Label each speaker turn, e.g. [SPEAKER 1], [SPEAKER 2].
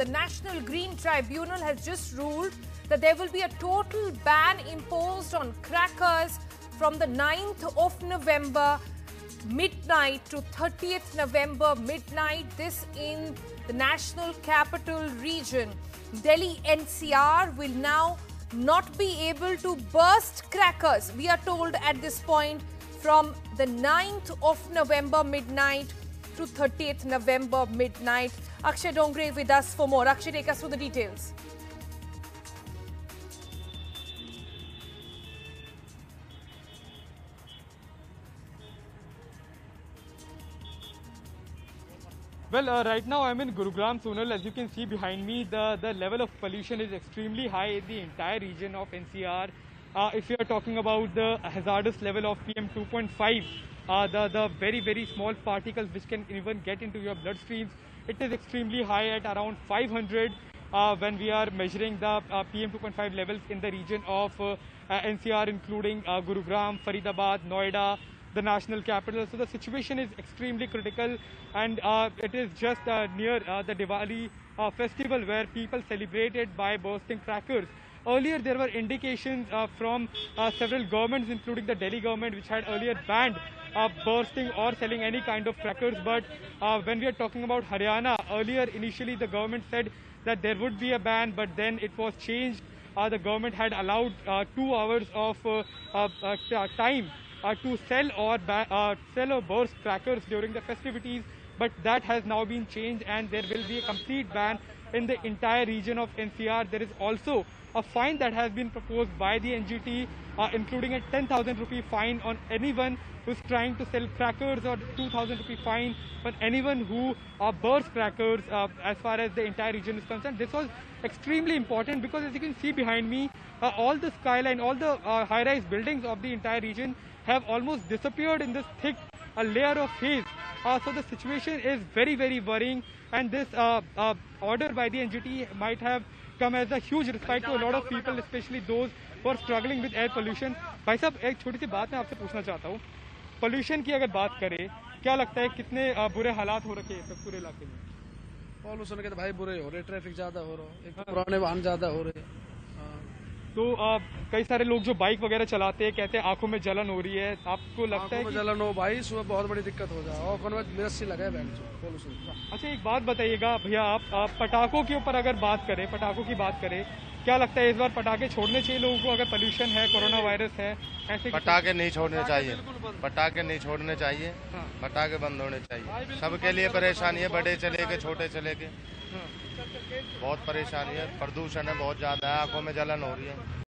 [SPEAKER 1] the National Green Tribunal has just ruled that there will be a total ban imposed on crackers from the 9th of November midnight to 30th November midnight. This in the National Capital Region. Delhi NCR will now not be able to burst crackers, we are told at this point, from the 9th of November midnight to 30th November midnight. Akshay Dongre with us for more. Akshay, take us through the details.
[SPEAKER 2] Well, right now I'm in Gurugram, Sonal. As you can see behind me, the level of pollution is extremely high in the entire region of NCR. If you are talking about the hazardous level of PM 2.5, the very small particles which can even get into your bloodstreams, it is extremely high at around 500 when we are measuring the PM 2.5 levels in the region of NCR, including Gurugram, Faridabad, Noida, the national capital. So the situation is extremely critical, and it is just near the Diwali festival where people celebrated by bursting crackers. Earlier there were indications from several governments, including the Delhi government, which had earlier banned bursting or selling any kind of crackers. But when we are talking about Haryana, earlier initially the government said that there would be a ban, but then it was changed. The government had allowed 2 hours of time to sell or burst crackers during the festivities, but that has now been changed and there will be a complete ban in the entire region of NCR. There is also a fine that has been proposed by the NGT, including a 10,000 rupee fine on anyone who's trying to sell crackers, or 2,000 rupee fine on anyone who bursts crackers as far as the entire region is concerned. This was extremely important because, as you can see behind me, all the skyline, all the high-rise buildings of the entire region have almost disappeared in this thick layer of haze. So the situation is very worrying, and this order by the NGT might have come as a huge respite to a lot of people, especially those who are struggling with air pollution. भाई साहब, एक छोटी सी बात मैं आपसे पूछना चाहता हूँ. पोल्यूशन की अगर बात करें, क्या लगता है कितने बुरे हालात हो रखे हैं पूरे इलाके में?
[SPEAKER 3] पॉल्यूशन के तो भाई बुरे हो रहे, ट्रैफिक ज्यादा हो रहा है, एक पुराने वाहन ज्यादा हो रहे.
[SPEAKER 2] तो कई सारे लोग जो बाइक वगैरह चलाते हैं कहते हैं आंखों में जलन हो रही है. आपको लगता है कि
[SPEAKER 3] जलन हो भाई, सुबह बहुत बड़ी दिक्कत हो जाए, आंखों में मिर्ची लगा है पोल्यूशन.
[SPEAKER 2] अच्छा, एक बात बताइएगा भैया, आप पटाखों के ऊपर अगर बात करें, पटाखों की बात करें, क्या लगता है इस बार पटाखे छोड़ने चाहिए लोगों को? अगर पोल्यूशन है, कोरोना वायरस है, ऐसे
[SPEAKER 4] पटाखे नहीं छोड़ने चाहिए, पटाखे नहीं छोड़ने चाहिए, पटाखे बंद होने चाहिए. सबके लिए परेशानी है, बड़े चले के छोटे चले के बहुत परेशानी है. प्रदूषण है बहुत ज्यादा है, आंखों में जलन हो रही है.